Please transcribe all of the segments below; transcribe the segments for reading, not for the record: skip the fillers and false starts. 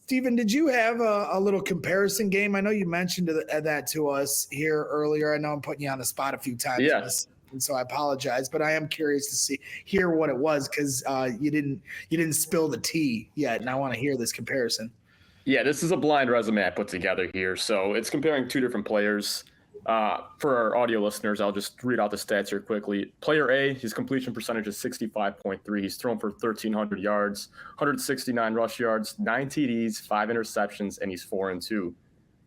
Stephen, did you have a little comparison game? I know you mentioned that to us here earlier. I know I'm putting you on the spot a few times. Yes. And so I apologize, but I am curious to hear what it was because you didn't spill the tea yet, and I want to hear this comparison. Yeah, this is a blind resume I put together here. So it's comparing two different players. For our audio listeners, I'll just read out the stats here quickly. Player A, his completion percentage is 65.3. He's thrown for 1,300 yards, 169 rush yards, 9 TDs, 5 interceptions, and he's 4-2.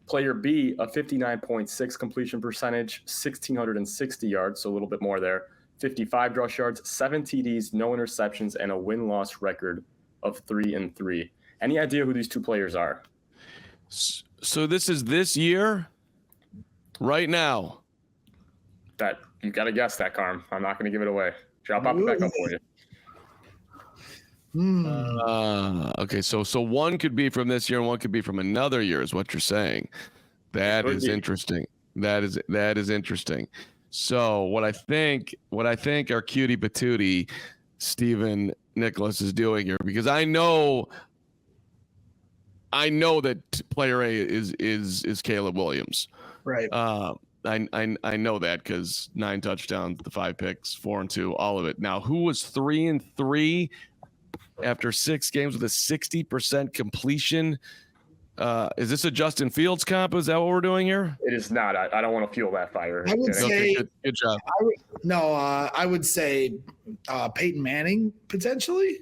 Player B, a 59.6 completion percentage, 1,660 yards, so a little bit more there, 55 rush yards, 7 TDs, no interceptions, and a win-loss record of 3-3. Any idea who these two players are? So this is this year? Right now. That you got to guess that, Carm. I'm not going to give it away. I'll pop it back up for you. Okay, so one could be from this year and one could be from another year, is what you're saying. That is interesting. That is interesting. So what I think our cutie patootie Stephen Nicholas is doing here, because I know that player A is Caleb Williams. Right. I know that because 9 touchdowns, the 5 picks, 4-2, all of it. Now, who was 3-3 after 6 games with a 60% completion? Is this a Justin Fields comp? Is that what we're doing here? It is not. I don't want to fuel that fire. I would say good job. I would say Peyton Manning potentially.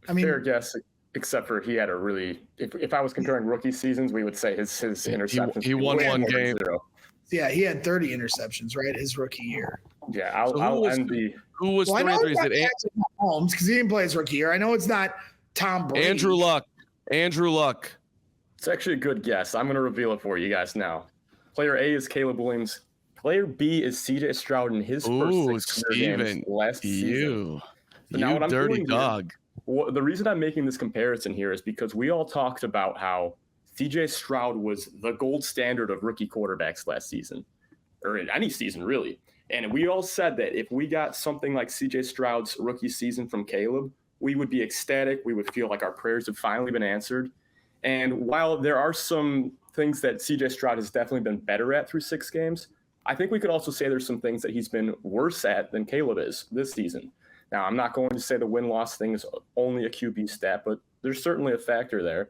I mean, fair guess. Except for he had a really, if I was comparing rookie seasons, we would say his interceptions. He won one game. 0. Yeah, he had 30 interceptions, right? His rookie year. Yeah, I'll end the. Who was 3-3? Is it Mahomes? Because he didn't play his rookie year. I know it's not Tom Brady. Andrew Luck. It's actually a good guess. I'm going to reveal it for you guys now. Player A is Caleb Williams. Player B is CJ Stroud in his first 6 games last season. You dirty dog. Well, the reason I'm making this comparison here is because we all talked about how CJ Stroud was the gold standard of rookie quarterbacks last season, or in any season, really. And we all said that if we got something like CJ Stroud's rookie season from Caleb, we would be ecstatic. We would feel like our prayers have finally been answered. And while there are some things that CJ Stroud has definitely been better at through 6 games, I think we could also say there's some things that he's been worse at than Caleb is this season. Now, I'm not going to say the win-loss thing is only a QB stat, but there's certainly a factor there.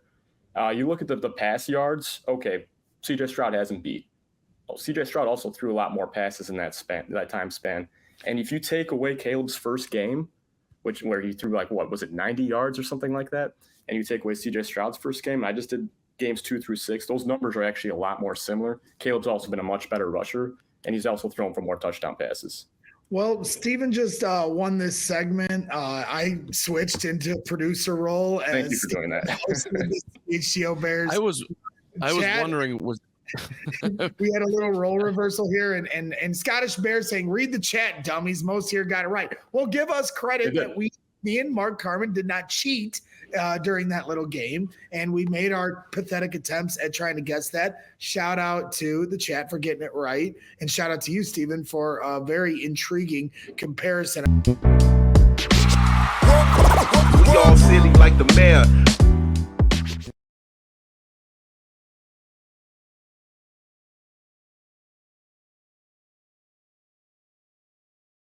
You look at the pass yards. Okay, CJ Stroud hasn't beat. Well, CJ Stroud also threw a lot more passes in that time span. And if you take away Caleb's first game, where he threw 90 yards or something like that, and you take away CJ Stroud's first game, I just did games 2 through 6. Those numbers are actually a lot more similar. Caleb's also been a much better rusher, and he's also thrown for more touchdown passes. Well, Stephen just won this segment. I switched into producer role. Thank you for doing that. CHGO Bears. I was wondering, we had a little role reversal here, and Scottish Bear saying, "Read the chat, dummies. Most here got it right." Well, give us credit that me and Mark Carman did not cheat during that little game, and we made our pathetic attempts at trying to guess that. Shout out to the chat for getting it right, and shout out to you, Stephen, for a very intriguing comparison. We all silly like the mayor.